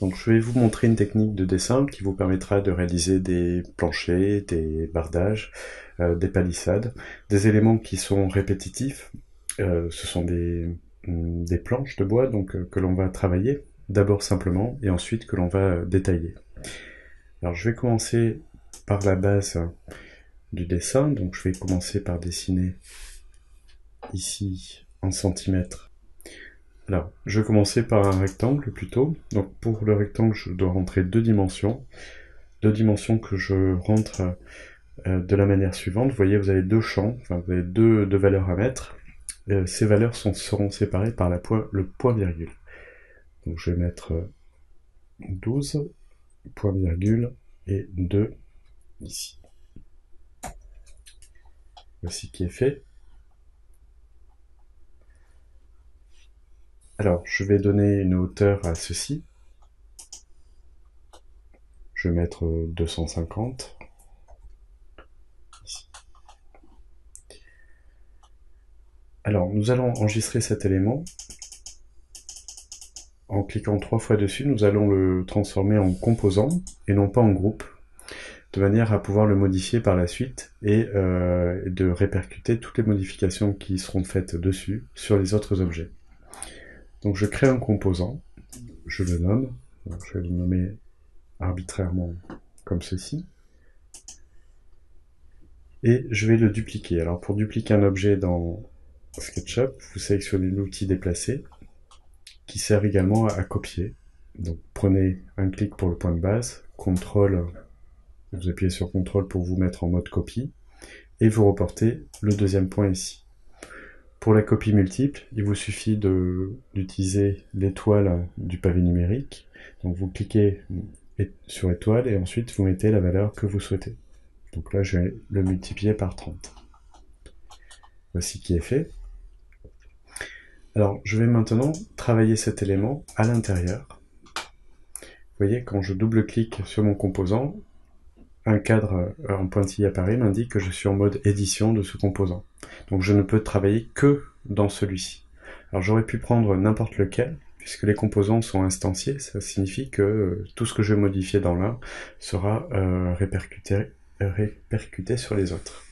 Donc je vais vous montrer une technique de dessin qui vous permettra de réaliser des planchers, des bardages, des palissades, des éléments qui sont répétitifs. Ce sont des planches de bois donc que l'on va travailler, d'abord simplement et ensuite que l'on va détailler. Alors je vais commencer par la base du dessin, donc je vais commencer par dessiner ici en centimètres. Alors, je vais commencer par un rectangle plutôt. Donc pour le rectangle, je dois rentrer deux dimensions que je rentre de la manière suivante. Vous voyez, vous avez deux champs, enfin vous avez deux valeurs à mettre. Ces valeurs seront séparées par le point-virgule. Donc je vais mettre 12, point-virgule, et 2 ici. Voici qui est fait. Alors, je vais donner une hauteur à ceci. Je vais mettre 250. Ici. Alors, nous allons enregistrer cet élément. En cliquant 3 fois dessus, nous allons le transformer en composant et non pas en groupe, de manière à pouvoir le modifier par la suite et de répercuter toutes les modifications qui seront faites dessus sur les autres objets. Donc je crée un composant, je le nomme, donc je vais le nommer arbitrairement comme ceci, et je vais le dupliquer. Alors pour dupliquer un objet dans SketchUp, vous sélectionnez l'outil déplacer, qui sert également à copier. Donc prenez un clic pour le point de base, CTRL, vous appuyez sur CTRL pour vous mettre en mode copie, et vous reportez le deuxième point ici. Pour la copie multiple, il vous suffit d'utiliser l'étoile du pavé numérique. Donc vous cliquez sur étoile et ensuite vous mettez la valeur que vous souhaitez. Donc là je vais le multiplier par 30. Voici qui est fait. Alors je vais maintenant travailler cet élément à l'intérieur. Vous voyez, quand je double-clique sur mon composant, un cadre en pointillé apparaît, m'indique que je suis en mode édition de ce composant. Donc je ne peux travailler que dans celui-ci. Alors j'aurais pu prendre n'importe lequel, puisque les composants sont instanciés, ça signifie que tout ce que je vais modifier dans l'un sera répercuté sur les autres.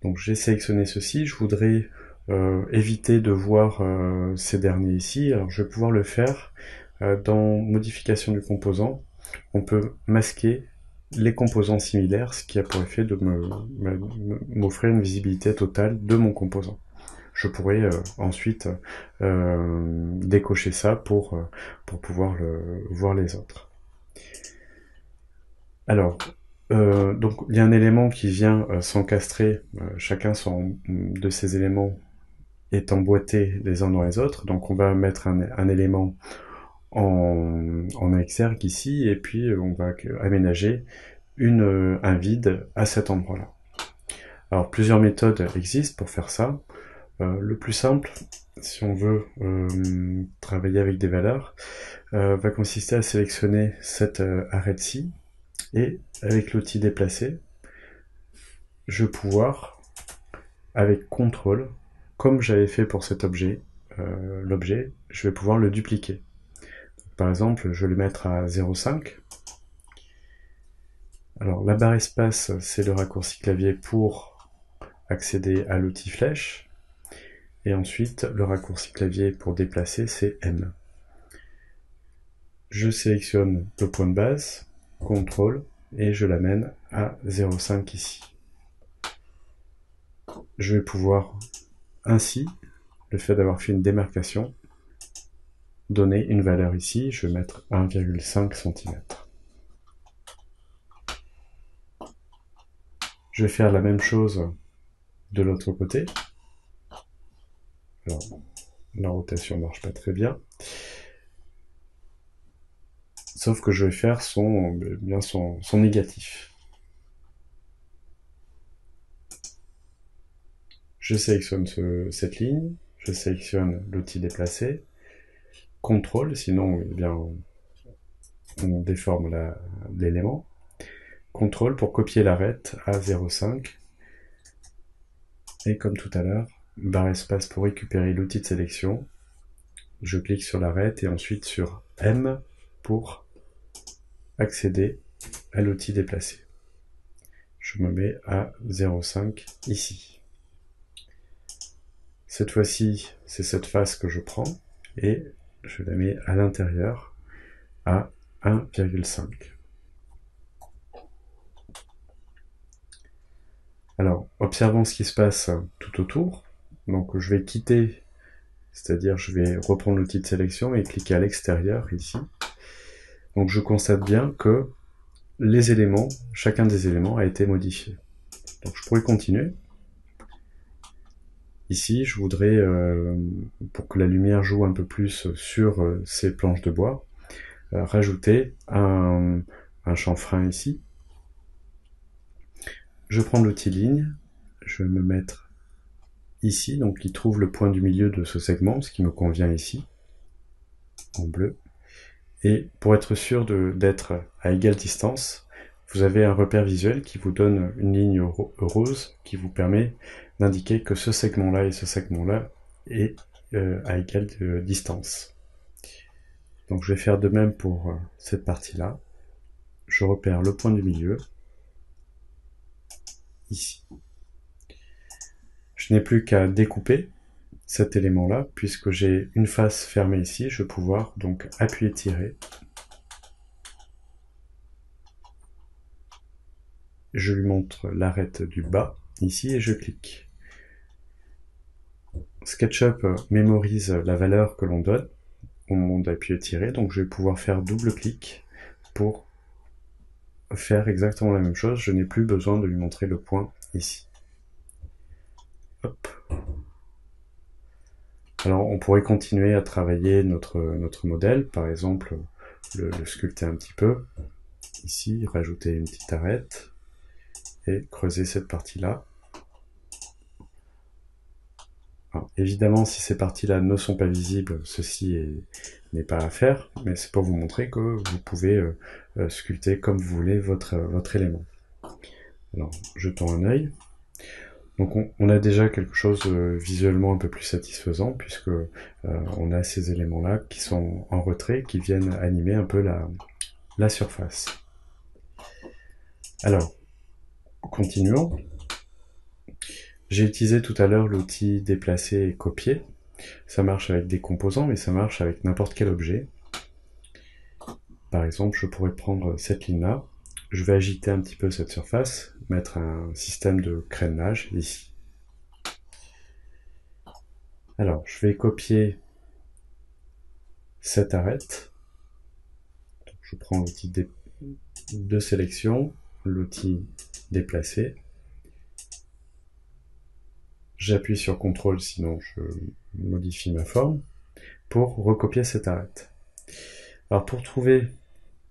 Donc j'ai sélectionné ceci, je voudrais éviter de voir ces derniers ici, alors je vais pouvoir le faire dans modification du composant. On peut masquer les composants similaires, ce qui a pour effet de m'offrir une visibilité totale de mon composant. Je pourrais ensuite décocher ça pour pouvoir voir les autres. Alors, donc il y a un élément qui vient s'encastrer, chacun de ces éléments est emboîté les uns dans les autres, donc on va mettre un élément en exergue ici, et puis on va aménager un vide à cet endroit-là. Alors plusieurs méthodes existent pour faire ça. Le plus simple, si on veut travailler avec des valeurs, va consister à sélectionner cette arête-ci, et avec l'outil déplacer, je vais pouvoir, avec CTRL, comme j'avais fait pour cet objet, l'objet, je vais pouvoir le dupliquer. Par exemple, je vais le mettre à 0,5. Alors la barre espace, c'est le raccourci clavier pour accéder à l'outil flèche. Et ensuite, le raccourci clavier pour déplacer, c'est M. Je sélectionne le point de base, CTRL, et je l'amène à 0,5 ici. Je vais pouvoir ainsi, le fait d'avoir fait une démarcation, donner une valeur ici, je vais mettre 1,5 cm. Je vais faire la même chose de l'autre côté. Alors, la rotation ne marche pas très bien. Sauf que je vais faire son négatif. Je sélectionne cette ligne, je sélectionne l'outil déplacer, CTRL, sinon eh bien, on déforme l'élément. CTRL pour copier l'arête à 0,5. Et comme tout à l'heure, barre espace pour récupérer l'outil de sélection. Je clique sur l'arête et ensuite sur M pour accéder à l'outil déplacer. Je me mets à 0,5 ici. Cette fois-ci, c'est cette face que je prends et je la mets à l'intérieur à 1,5. Alors, observons ce qui se passe tout autour. Donc, je vais quitter, c'est-à-dire je vais reprendre l'outil de sélection et cliquer à l'extérieur ici. Donc, je constate bien que les éléments, chacun des éléments a été modifié. Donc, je pourrais continuer. Ici, je voudrais, pour que la lumière joue un peu plus sur ces planches de bois, rajouter un chanfrein ici. Je prends l'outil ligne, je vais me mettre ici, donc il trouve le point du milieu de ce segment, ce qui me convient ici, en bleu. Et pour être sûr d'être à égale distance, vous avez un repère visuel qui vous donne une ligne rose qui vous permet d'indiquer que ce segment-là et ce segment-là est à égale distance. Donc je vais faire de même pour cette partie-là. Je repère le point du milieu, ici. Je n'ai plus qu'à découper cet élément-là, puisque j'ai une face fermée ici, je vais pouvoir donc appuyer tirer. Je lui montre l'arête du bas, ici, et je clique. SketchUp mémorise la valeur que l'on donne au moment d'appuyer tirer, donc je vais pouvoir faire double clic pour faire exactement la même chose. Je n'ai plus besoin de lui montrer le point ici. Hop. Alors on pourrait continuer à travailler notre modèle, par exemple le sculpter un petit peu, ici, rajouter une petite arête, et creuser cette partie-là. Évidemment, si ces parties-là ne sont pas visibles, ceci n'est pas à faire, mais c'est pour vous montrer que vous pouvez sculpter comme vous voulez votre élément. Alors, jetons un œil. Donc on a déjà quelque chose visuellement un peu plus satisfaisant, puisque on a ces éléments-là qui sont en retrait, qui viennent animer un peu la surface. Alors, continuons. J'ai utilisé tout à l'heure l'outil déplacer et copier. Ça marche avec des composants, mais ça marche avec n'importe quel objet. Par exemple, je pourrais prendre cette ligne-là. Je vais agiter un petit peu cette surface, mettre un système de crénelage ici. Alors, je vais copier cette arête. Donc, je prends l'outil de sélection, l'outil déplacer. J'appuie sur CTRL, sinon je modifie ma forme, pour recopier cette arête. Alors pour trouver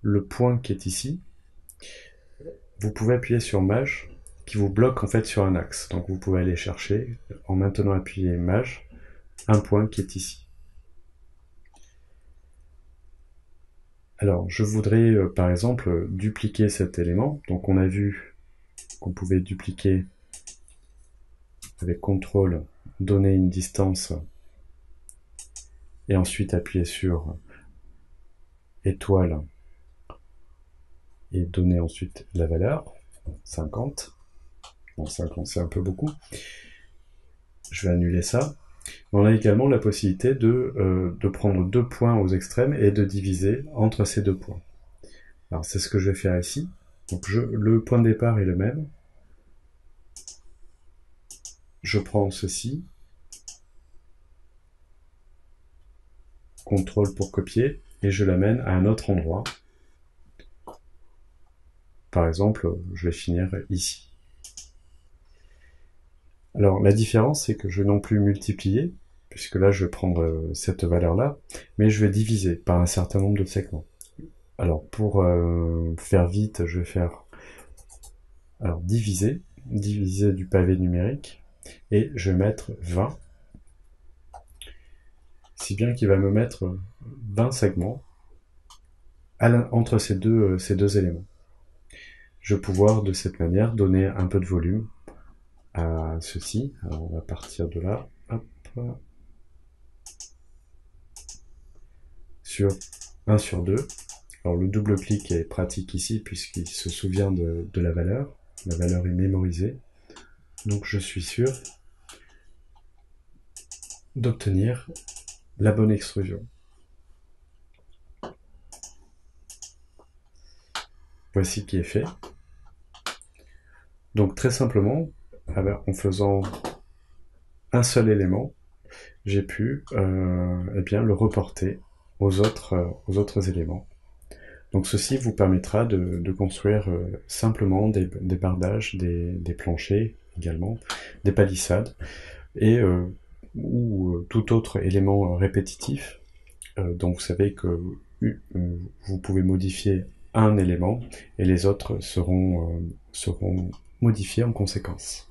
le point qui est ici, vous pouvez appuyer sur Maj, qui vous bloque en fait sur un axe. Donc vous pouvez aller chercher, en maintenant appuyé Maj, un point qui est ici. Alors je voudrais par exemple dupliquer cet élément. Donc on a vu qu'on pouvait dupliquer avec CTRL, donner une distance et ensuite appuyer sur étoile et donner ensuite la valeur 50. Bon, 50 c'est un peu beaucoup. Je vais annuler ça. On a également la possibilité de prendre deux points aux extrêmes et de diviser entre ces deux points. Alors c'est ce que je vais faire ici. Donc le point de départ est le même. Je prends ceci, CTRL pour copier, et je l'amène à un autre endroit. Par exemple, je vais finir ici. Alors la différence, c'est que je vais non plus multiplier, puisque là je vais prendre cette valeur-là, mais je vais diviser par un certain nombre de segments. Alors pour faire vite, je vais faire diviser du pavé numérique, et je vais mettre 20, si bien qu'il va me mettre 20 segments entre ces deux éléments. Je vais pouvoir de cette manière donner un peu de volume à ceci. Alors on va partir de là, hop, sur 1 sur 2, Alors le double clic est pratique ici puisqu'il se souvient de la valeur. La valeur est mémorisée. Donc je suis sûr d'obtenir la bonne extrusion. Voici qui est fait. Donc très simplement, en faisant un seul élément, j'ai pu eh bien, le reporter aux autres éléments. Donc ceci vous permettra de construire simplement des bardages, des planchers également, des palissades, et ou tout autre élément répétitif. Donc vous savez que vous pouvez modifier un élément et les autres seront modifiés en conséquence.